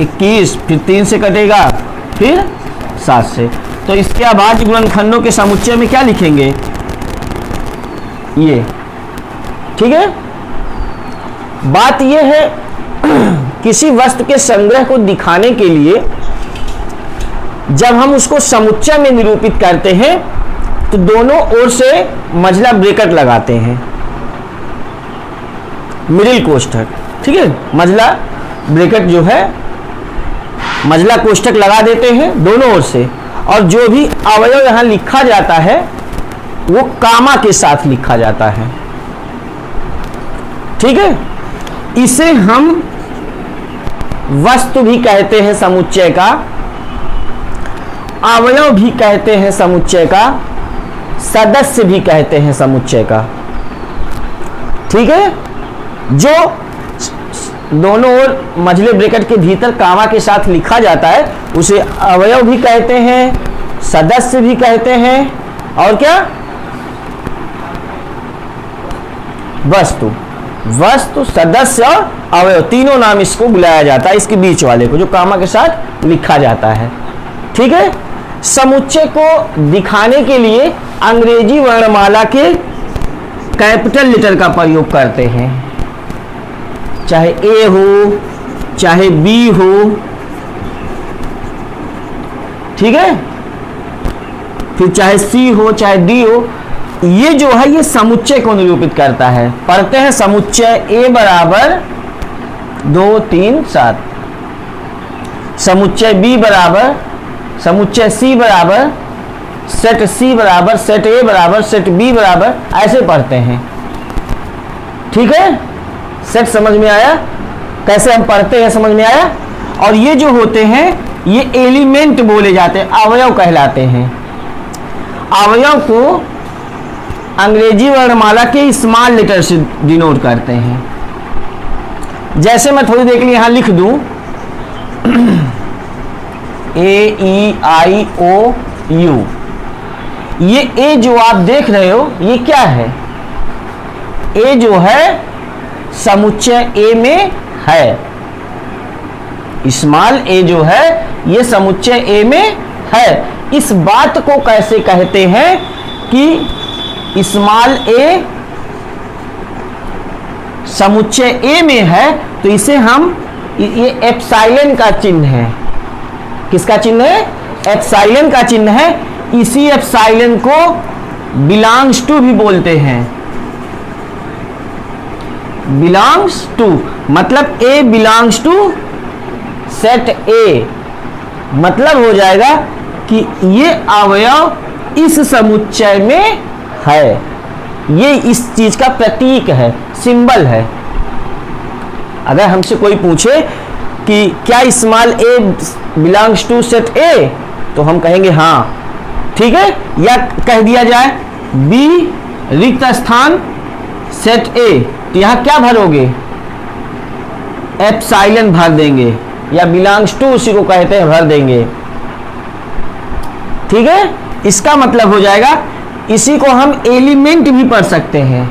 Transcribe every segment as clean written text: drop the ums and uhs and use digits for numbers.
21, फिर 3 से कटेगा, फिर 7 से। तो इसके अभाज्य गुणनखंडों के समुच्चय में क्या लिखेंगे, ये। ठीक है। बात ये है किसी वस्तु के संग्रह को दिखाने के लिए जब हम उसको समुच्चय में निरूपित करते हैं तो दोनों ओर से मझला ब्रैकेट लगाते हैं, मिडिल कोष्ठक। ठीक है, मझला ब्रैकेट जो है, मझला कोष्ठक लगा देते हैं दोनों ओर से, और जो भी अवयव यहां लिखा जाता है वो कामा के साथ लिखा जाता है। ठीक है। इसे हम वस्तु भी कहते हैं समुच्चय का, अवयव भी कहते हैं समुच्चय का, सदस्य भी कहते हैं समुच्चय का। ठीक है। जो दोनों ओर मझले ब्रैकेट के भीतर कामा के साथ लिखा जाता है उसे अवयव भी कहते हैं, सदस्य भी कहते हैं, और क्या, वस्तु। वस्तु, सदस्य और अवयव, तीनों नाम इसको बुलाया जाता है, इसके बीच वाले को जो कामा के साथ लिखा जाता है। ठीक है। समुच्चय को दिखाने के लिए अंग्रेजी वर्णमाला के कैपिटल लेटर का प्रयोग करते हैं, चाहे ए हो चाहे बी हो। ठीक है। फिर चाहे सी हो चाहे डी हो, ये जो है ये समुच्चय को निरूपित करता है। पढ़ते हैं समुच्चय ए बराबर 2 3 7, समुच्चय बी बराबर, समुच्चय सी बराबर, सेट सी बराबर, सेट ए बराबर, सेट बी बराबर, ऐसे पढ़ते हैं। ठीक है। सेट समझ में आया, कैसे हम पढ़ते हैं समझ में आया। और ये जो होते हैं ये एलिमेंट बोले जाते हैं, अवयव कहलाते हैं। अवयव को अंग्रेजी वर्णमाला के स्मॉल लेटर से डिनोट करते हैं। जैसे मैं थोड़ी देर के लिए यहां लिख दूं AEIOU, ये ए जो आप देख रहे हो ये क्या है, ए जो है समुच्चय ए में है, स्मॉल ए जो है ये समुच्चय ए में है। इस बात को कैसे कहते हैं कि स्मॉल ए समुच्चय ए में है, तो इसे हम, ये एप्सिलॉन का चिन्ह है। किसका चिन्ह है, एप्सिलॉन का चिन्ह है। इसी एप्सिलॉन को बिलोंग्स टू भी बोलते हैं। बिलोंग्स टू मतलब ए बिलोंग्स टू सेट ए, मतलब हो जाएगा कि ये अवयव इस समुच्चय में है। ये इस चीज का प्रतीक है, सिंबल है। अगर हमसे कोई पूछे कि क्या small a belongs to set A, तो हम कहेंगे हाँ। ठीक है। या कह दिया जाए बी रिक्त स्थान सेट ए, तो यहां क्या भरोगे, एप्सिलॉन भर देंगे, या बिलोंग्स टू उसी को कहते हैं भर देंगे। ठीक है। इसका मतलब हो जाएगा, इसी को हम एलिमेंट भी पढ़ सकते हैं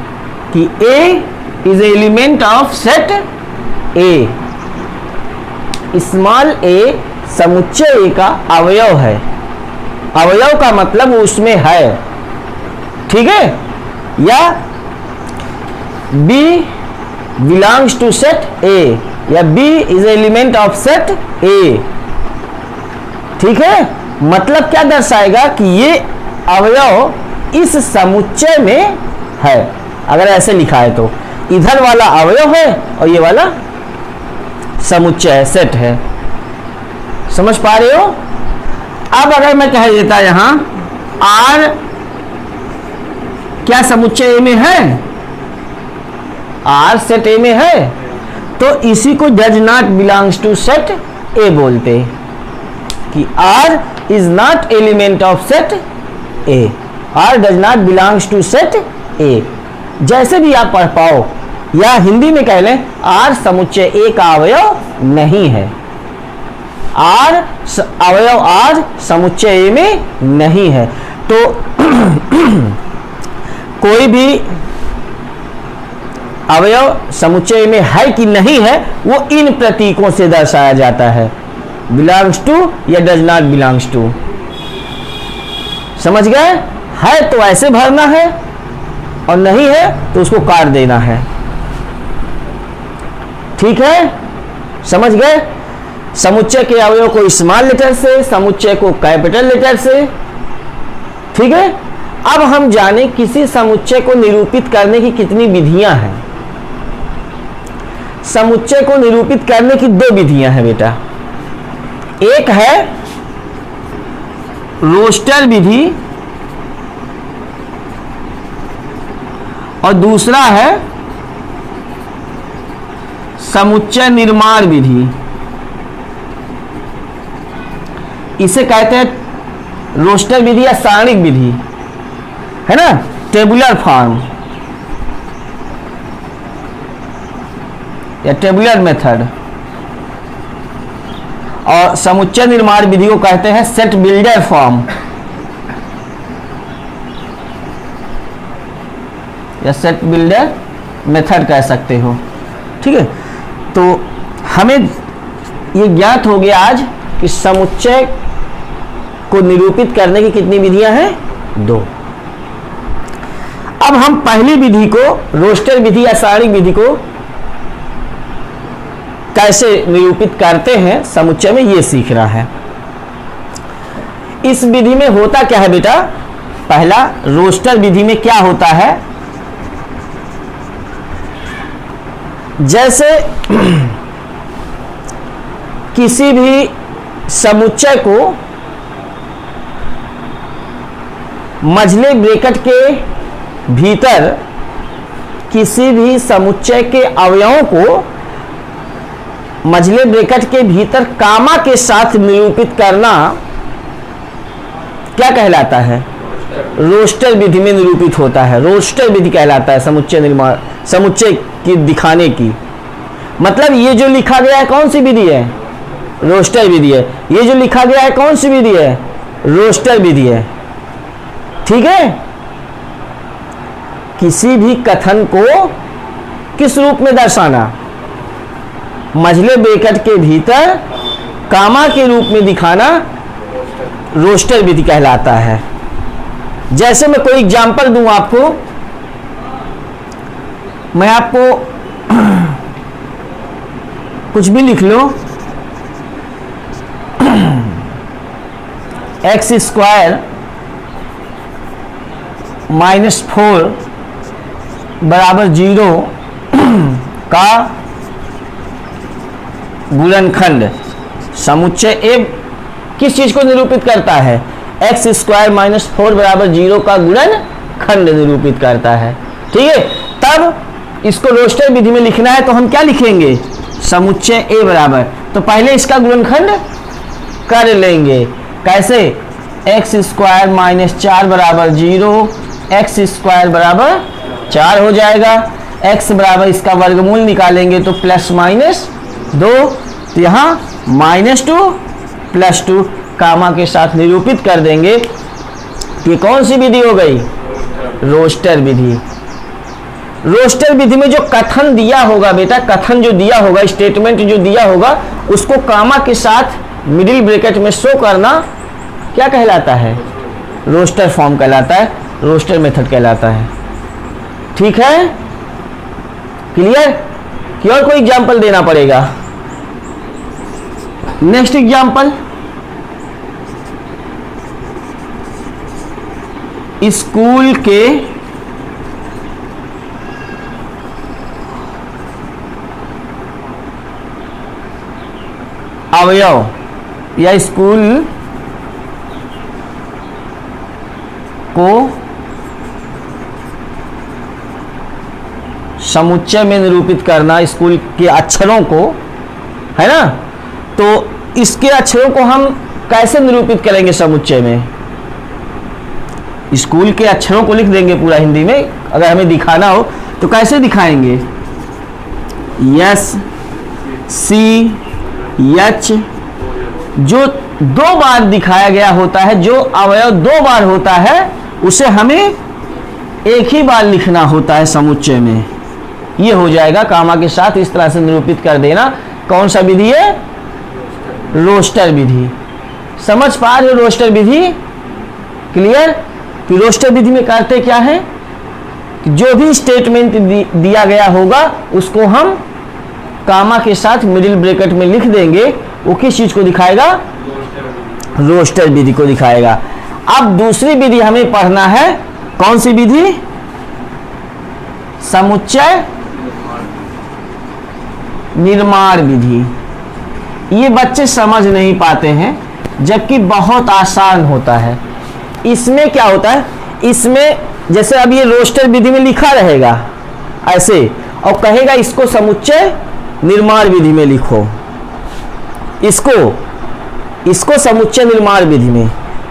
कि A is element of set A. Small a समुच्चय ए का अवयव है। अवयव का मतलब उसमें है। ठीक है। या b belongs to set A, या b is element of set A. ठीक है। मतलब क्या दर्शाएगा कि ये अवयव इस समुच्चय में है। अगर ऐसे लिखा है तो इधर वाला अवयव है और ये वाला समुच्चय है, सेट है। समझ पा रहे हो। अब अगर मैं कह देता यहां आर क्या समुच्चय ए में है, आर सेट ए में है, तो इसी को does not belongs to set A बोलते कि R is not element of set A, R does not belongs to set A. जैसे भी आप पढ़ पाओ, या हिंदी में कह लें आर समुच्चय ए का अवयव नहीं है। आर अवयव आर समुच्चय ए में नहीं है। तो कोई भी अवयव समुच्चय में है कि नहीं है वो इन प्रतीकों से दर्शाया जाता है, बिलोंग्स टू या डज नॉट बिलोंग्स टू। समझ गए? है तो ऐसे भरना है और नहीं है तो उसको काट देना है। ठीक है, समझ गए? समुच्चय के अवयव को स्मॉल लेटर से, समुच्चय को कैपिटल लेटर से। ठीक है, अब हम जाने किसी समुच्चय को निरूपित करने की कितनी विधियां हैं। समुच्चय को निरूपित करने की दो विधियां हैं बेटा। एक है रोस्टर विधि और दूसरा है समुच्चय निर्माण विधि। इसे कहते हैं रोस्टर विधि या सारणिक विधि, है ना, टेबुलर फॉर्म या टेबुलर मेथड। और समुच्चय निर्माण विधि को कहते हैं सेट बिल्डर फॉर्म या सेट बिल्डर मेथड कह सकते हो। ठीक है, तो हमें ये ज्ञात हो गया आज कि समुच्चय को निरूपित करने की कितनी विधियां हैं? दो। अब हम पहली विधि को, रोस्टर विधि या सारणिक विधि को कैसे निरूपित करते हैं समुच्चय में, ये सीखना है। इस विधि में होता क्या है बेटा? पहला, रोस्टर विधि में क्या होता है, जैसे किसी भी समुच्चय को मझले ब्रैकेट के भीतर, किसी भी समुच्चय के अवयवों को मझले ब्रैकेट के भीतर कामा के साथ निरूपित करना क्या कहलाता है? रोस्टर विधि में निरूपित होता है। रोस्टर विधि कहलाता है समुच्चय निर्माण, समुच्चय की दिखाने की। मतलब ये जो लिखा गया है कौन सी विधि है? रोस्टर विधि है। ये जो लिखा गया है कौन सी विधि है? रोस्टर विधि है। ठीक है, किसी भी कथन को किस रूप में दर्शाना? मझले ब्रैकेट के भीतर कामा के रूप में दिखाना रोस्टर विधि कहलाता है। जैसे मैं कोई एग्जांपल दूं आपको, मैं आपको कुछ भी लिख लो, एक्स स्क्वायर -4 बराबर 0 का गुणनखंड समुच्चय ए किस चीज को निरूपित करता है? एक्स स्क्वायर -4 बराबर 0 का गुणनखंड निरूपित करता है। ठीक है, तब इसको रोस्टर विधि में लिखना है तो हम क्या लिखेंगे? समुच्चय ए बराबर, तो पहले इसका गुणनखंड कर लेंगे। कैसे? एक्स स्क्वायर -4 बराबर 0, एक्स स्क्वायर बराबर 4 हो जाएगा। एक्स बराबर इसका वर्गमूल निकालेंगे तो +-2, तो यहाँ -2 +2 कामा के साथ निरूपित कर देंगे। ये कौन सी विधि हो गई? रोस्टर विधि। रोस्टर विधि में जो कथन दिया होगा बेटा, कथन जो दिया होगा, स्टेटमेंट जो दिया होगा, उसको कामा के साथ मिडिल ब्रैकेट में शो करना क्या कहलाता है? रोस्टर फॉर्म कहलाता है, रोस्टर मेथड कहलाता है। ठीक है, क्लियर? कि और कोई एग्जांपल देना पड़ेगा? नेक्स्ट एग्जांपल, स्कूल के अवयव या स्कूल को समुच्चय में निरूपित करना, स्कूल के अक्षरों को, है ना, तो इसके अक्षरों को हम कैसे निरूपित करेंगे समुच्चय में? स्कूल के अक्षरों को लिख देंगे पूरा हिंदी में, अगर हमें दिखाना हो तो कैसे दिखाएंगे? एस सी एच, जो 2 बार दिखाया गया होता है, जो अवयव 2 बार होता है, उसे हमें एक ही बार लिखना होता है समुच्चय में। ये हो जाएगा कामा के साथ इस तरह से निरूपित कर देना। कौन सा विधि है? रोस्टर विधि। समझ पा रहे हो रोस्टर विधि? क्लियर? कि रोस्टर विधि में करते क्या है कि जो भी स्टेटमेंट दिया गया होगा उसको हम कामा के साथ मिडिल ब्रैकेट में लिख देंगे। वो किस चीज को दिखाएगा? रोस्टर विधि को दिखाएगा। अब दूसरी विधि हमें पढ़ना है। कौन सी विधि? समुच्चय निर्माण विधि। ये बच्चे समझ नहीं पाते हैं, जबकि बहुत आसान होता है। इसमें क्या होता है? इसमें जैसे अब ये रोस्टर विधि में लिखा रहेगा ऐसे, और कहेगा इसको समुच्चय निर्माण विधि में लिखो, इसको समुच्चय निर्माण विधि में।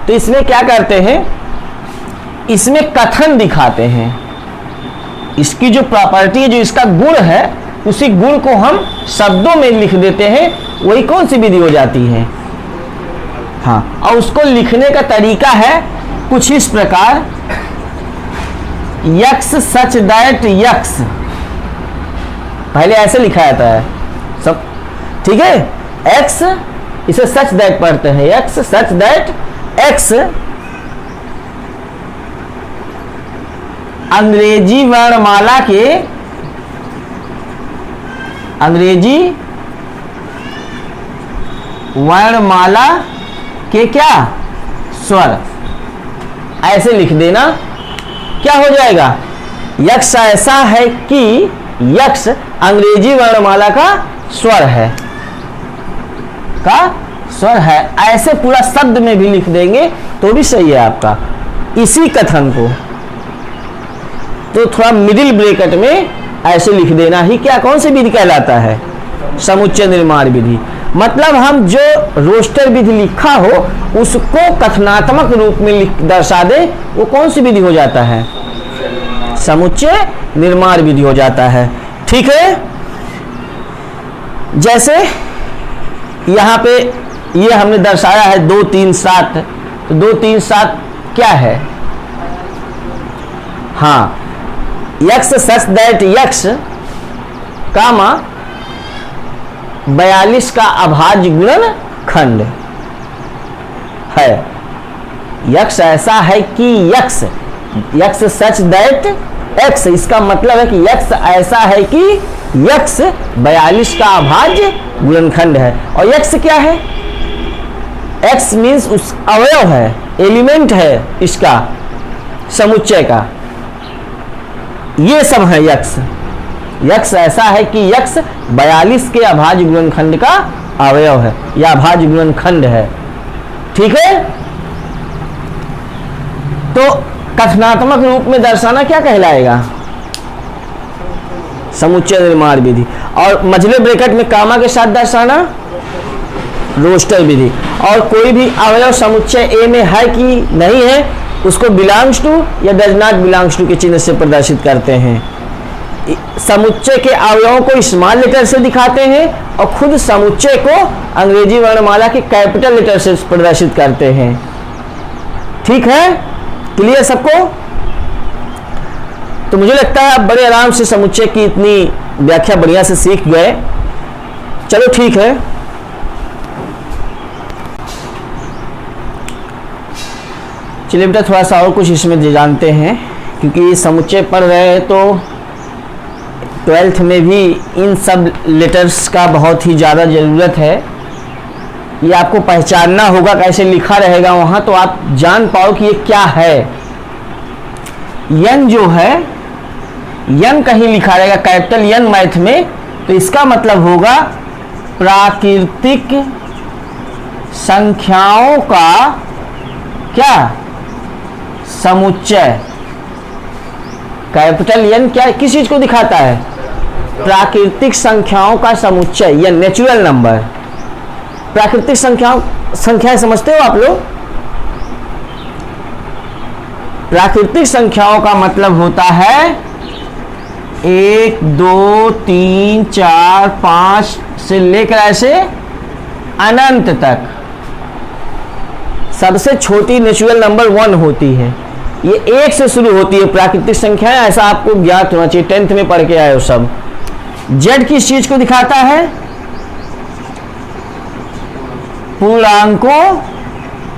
तो इसमें क्या करते हैं? इसमें कथन दिखाते हैं। इसकी जो प्रॉपर्टी है, जो इसका गुण है, उसी गुण को हम शब्दों में लिख देते हैं। वही कौन सी विधि हो जाती है? हाँ, और उसको लिखने का तरीका है कुछ इस प्रकार, यक्स सच दैट यक्स। पहले ऐसे लिखा जाता है सब, ठीक है? एक्स, इसे सच दैट पढ़ते हैं, एक्स सच दैट एक्स अंग्रेजी वर्णमाला के क्या स्वर, ऐसे लिख देना। क्या हो जाएगा? यक्स ऐसा है कि यक्स अंग्रेजी वर्णमाला का स्वर है, ऐसे पूरा शब्द में भी लिख देंगे तो भी सही है आपका। इसी कथन को तो थोड़ा मिडिल ब्रैकेट में ऐसे लिख देना ही क्या, कौन सी विधि कहलाता है? समुच्चय निर्माण विधि। मतलब हम जो रोस्टर विधि लिखा हो उसको कथनात्मक रूप में दर्शा दे, वो कौन सी विधि हो जाता है? समुच्चय निर्माण विधि हो जाता है। ठीक है? जैसे यहाँ पे ये हमने दर्शाया है 2 3 7, तो 2 3 7 क्या है? हाँ, यक्स सच दैट यक्स कामा 42 का अभाज्य गुणनखंड है। यक्स ऐसा है कि यक्स सच दैट एक्स, इसका मतलब है कि यक्स ऐसा है कि यक्स 42 का अभाज्य गुणनखंड है। और यक्स क्या है? एक्स मीन्स उस अवयव है, एलिमेंट है इसका समुच्चय का। ये सब है यक्स। यक्स ऐसा है कि यक्स 42 के अभाज्य गुणनखंड का अवयव है या अभाज्य गुणनखंड है। ठीक है? तो कथनात्मक रूप में दर्शाना क्या कहलाएगा? समुच्चय निर्माण विधि। और मझले ब्रैकेट में कामा के साथ दर्शाना रोस्टर विधि। और कोई भी अवयव समुच्चय ए में है कि नहीं है, उसको बिलोंग्स टू या डज नॉट बिलोंग्स टू के चिन्ह से प्रदर्शित करते हैं। समुच्चय के अवयवों को स्मॉल लेटर से दिखाते हैं और खुद समुच्चय को अंग्रेजी वर्णमाला के कैपिटल लेटर से प्रदर्शित करते हैं। ठीक है? क्लियर सबको? तो मुझे लगता है आप बड़े आराम से समुच्चय की इतनी व्याख्या बढ़िया से सीख गए। चलो ठीक है, चलिए बेटा थोड़ा सा और कुछ इसमें जानते हैं, क्योंकि समुच्चय पढ़ रहे हैं तो 12th में भी इन सब लेटर्स का बहुत ही ज़्यादा ज़रूरत है। ये आपको पहचानना होगा, कैसे लिखा रहेगा वहाँ, तो आप जान पाओ कि ये क्या है। यन जो है, यन कहीं लिखा रहेगा कैपिटल यन मैथ में, तो इसका मतलब होगा प्राकृतिक संख्याओं का क्या? समुच्चय। कैपिटल यन क्या, किस चीज को दिखाता है? प्राकृतिक संख्याओं का समुच्चय या नेचुरल नंबर। प्राकृतिक संख्याएं समझते हो आप लोग? प्राकृतिक संख्याओं का मतलब होता है 1 2 3 4 5 से लेकर ऐसे अनंत तक। सबसे छोटी नेचुरल नंबर 1 होती है, ये 1 से शुरू होती है प्राकृतिक संख्याएं, ऐसा आपको ज्ञात होना चाहिए, 10th में पढ़ के आए हो सब। जेड किस चीज को दिखाता है? पूर्णांकों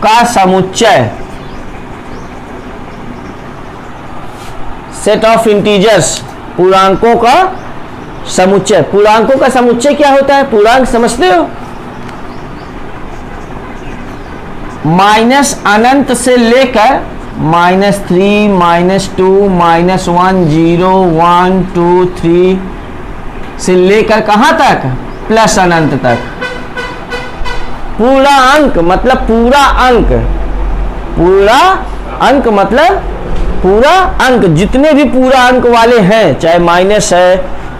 का समुच्चय, सेट ऑफ इंटीजर्स, पूर्णांकों का समुच्चय। पूर्णांकों का समुच्चय क्या होता है? पूर्णांक समझते हो? माइनस अनंत से लेकर -3, -2, -1, 0, 1, 2, 3 से लेकर कहां तक? प्लस अनंत तक। पूरा अंक मतलब पूरा अंक, पूरा अंक मतलब पूरा अंक, जितने भी पूरा अंक वाले हैं, चाहे माइनस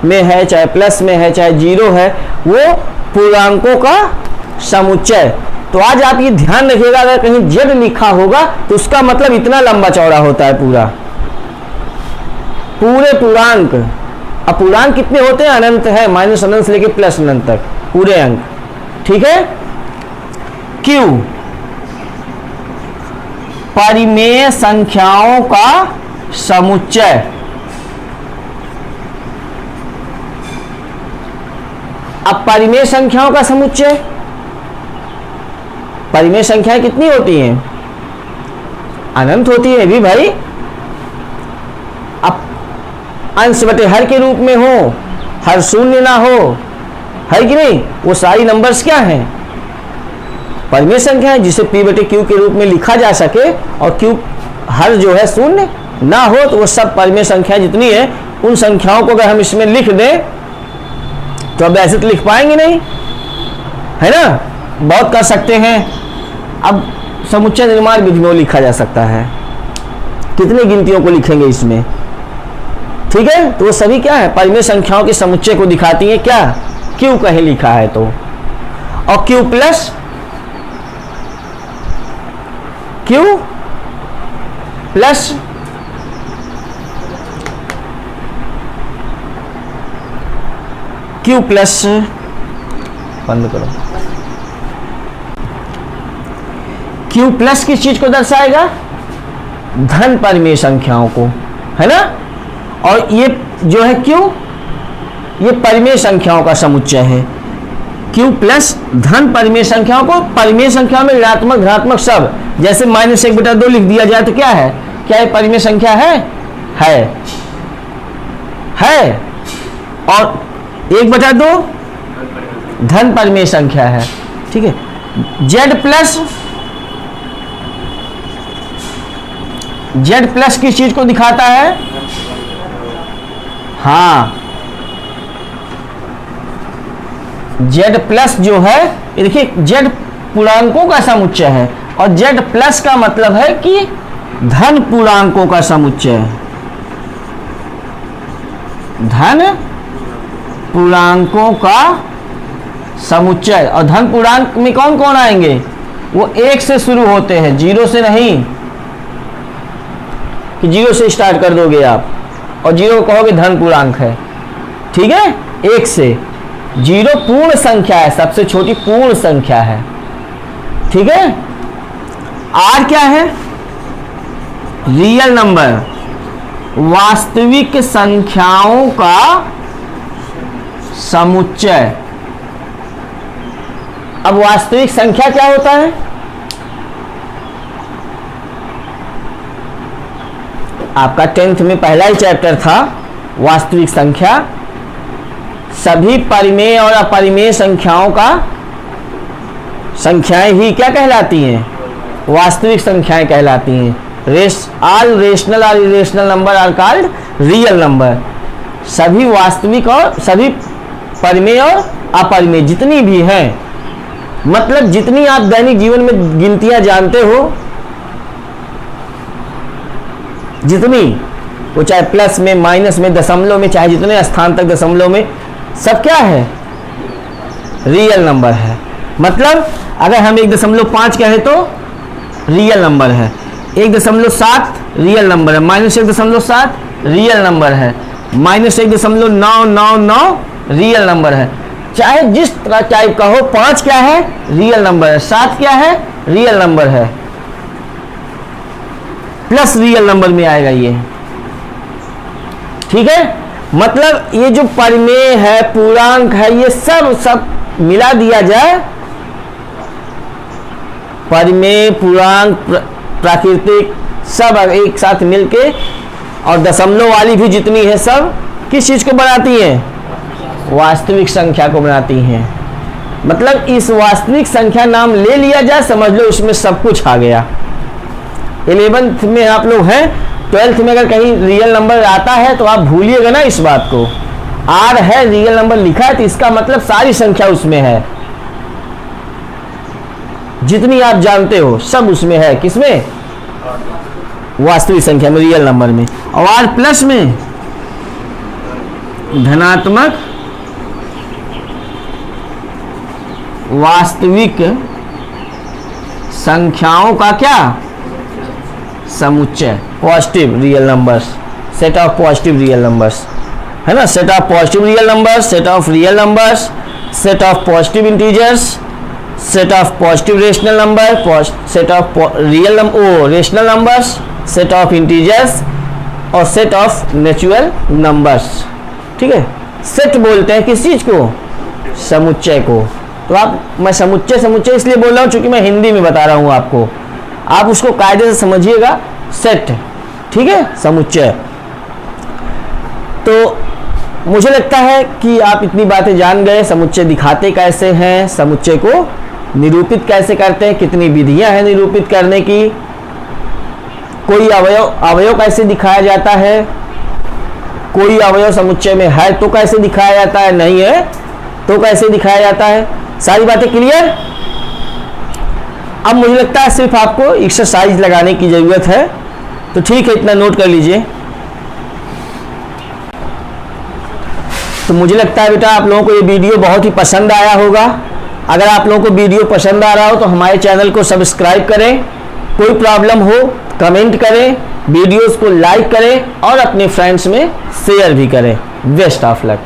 में है, चाहे प्लस में है, चाहे 0 है, वो पूर्णांकों का समुच्चय। तो आज आप ये ध्यान रखिएगा, अगर कहीं जेड लिखा होगा तो उसका मतलब इतना लंबा चौड़ा होता है पूरा, पूरे पूर्णांक। अब पूर्णांक कितने होते हैं? अनंत है, माइनस अनंत से लेके प्लस अनंत तक पूरे अंक, ठीक है। क्यू परिमेय संख्याओं का समुच्चय। अब परिमेय संख्याओं का समुच्चय, परिमेय संख्याएं कितनी होती हैं? अनंत होती है भी भाई। अब अंश बटे हर के रूप में हो, हर शून्य ना हो, है कि नहीं? वो सारी नंबर्स क्या हैं? परिमेय संख्या है, जिसे p बटे q के रूप में लिखा जा सके, और q हर जो है शून्य ना हो, तो वो सब परिमेय संख्या जितनी है, उन संख्याओं को अगर हम इसमें लिख दें तो अब ऐसे तो लिख पाएंगे नहीं, है ना? बहुत कर सकते हैं। अब समुच्चय निर्माण विधि में लिखा जा सकता है, कितने गिनतियों को लिखेंगे इसमें, ठीक है। तो वो सभी क्या है? परिमेय संख्याओं के समुच्चय को दिखाती है। क्या? q कहीं लिखा है तो, और q plus q plus q plus, बंद करो, q प्लस किस चीज को दर्शाएगा? धन परिमेय संख्याओं को, है ना। और ये जो है q, ये परिमेय संख्याओं का समुच्चय है। q प्लस धन परिमेय संख्याओं को, परिमेय संख्या में ऋणात्मक धनात्मक सब, जैसे -1/2 लिख दिया जाए तो क्या है? क्या ये परिमेय संख्या है? है। और 1/2 धन परिमेय संख्या है, ठीक है। जेड प्लस किस चीज को दिखाता है? हाँ, जेड प्लस जो है, ये देखिए, जेड पूर्णांकों का समुच्चय है, और जेड प्लस का मतलब है कि धन पूर्णांकों का समुच्चय, धन पूर्णांकों का समुच्चय। और धन पूर्णांक में कौन कौन आएंगे? वो 1 से शुरू होते हैं, 0 से नहीं, कि 0 से स्टार्ट कर दोगे आप और 0 कहोगे धन पूर्णांक है, ठीक है। 1 से 0 पूर्ण संख्या है, सबसे छोटी पूर्ण संख्या है, ठीक है। R क्या है? रियल नंबर, वास्तविक संख्याओं का समुच्चय। अब वास्तविक संख्या क्या होता है? आपका 10th में पहला ही चैप्टर था वास्तविक संख्या। सभी परिमेय और अपरिमेय संख्याओं का संख्याएं ही क्या कहलाती हैं? वास्तविक संख्याएं कहलाती हैं। ऑल रेशनल और irrational number are called real number. सभी वास्तविक और सभी परिमेय और अपरिमेय जितनी भी हैं, मतलब जितनी आप दैनिक जीवन में गिनतियां जानते हो, जितनी, वो चाहे प्लस में, माइनस में, दशमलव में, चाहे जितने स्थान तक दशमलव में, सब क्या है? रियल नंबर है। मतलब अगर हम 1.5 कहें तो रियल नंबर है, 1.7 रियल नंबर है, -1.7 रियल नंबर है, -1.999 रियल नंबर है। चाहे जिस तरह टाइप का हो, 5 क्या है? रियल नंबर है। 7 क्या है? रियल नंबर है। प्लस रियल नंबर में आएगा ये। ठीक है, मतलब ये जो परिमेय है, पूर्णांक है, ये सब मिला दिया जाए, परिमेय, पूर्णांक, प्राकृतिक सब एक साथ मिलके, और दशमलव वाली भी जितनी है सब किस चीज को बनाती हैं? वास्तविक संख्या को बनाती हैं। मतलब इस वास्तविक संख्या नाम ले लिया जाए, समझ लो उसमें सब कुछ आ गया। 11th में आप लोग हैं, 12th में अगर कहीं रियल नंबर आता है तो आप भूलिएगा ना इस बात को। आर है, रियल नंबर लिखा है, तो इसका मतलब सारी संख्या उसमें है, जितनी आप जानते हो सब उसमें है। किसमें? वास्तविक संख्या में, रियल नंबर में। और आर प्लस में धनात्मक वास्तविक संख्याओं का क्या? समुच्चय, positive real numbers, set of positive real numbers, है ना। Set of positive real numbers, set of real numbers, set of positive integers, set of positive rational number, set of real rational numbers, set of integers और set of natural numbers. ठीक है, set बोलते हैं किस चीज को? समुच्चय को। तो मैं समुच्चय इसलिए बोल रहा हूं क्योंकि मैं हिंदी में बता रहा हूं आपको, आप उसको कायदे से समझिएगा। सेट, ठीक है, समुच्चय। तो मुझे लगता है कि आप इतनी बातें जान गए। समुच्चय दिखाते कैसे हैं, समुच्चय को निरूपित कैसे करते हैं, कितनी विधियां हैं निरूपित करने की, कोई अवयव कैसे दिखाया जाता है, कोई अवयव समुच्चय में है तो कैसे दिखाया जाता है, नहीं है तो कैसे दिखाया जाता है। सारी बातें क्लियर। अब मुझे लगता है सिर्फ आपको एक्सरसाइज लगाने की जरूरत है, तो ठीक है, इतना नोट कर लीजिए। तो मुझे लगता है बेटा आप लोगों को ये वीडियो बहुत ही पसंद आया होगा। अगर आप लोगों को वीडियो पसंद आ रहा हो तो हमारे चैनल को सब्सक्राइब करें, कोई प्रॉब्लम हो कमेंट करें, वीडियोस को लाइक करें और अपने फ्रेंड्स में शेयर भी करें। Best of luck.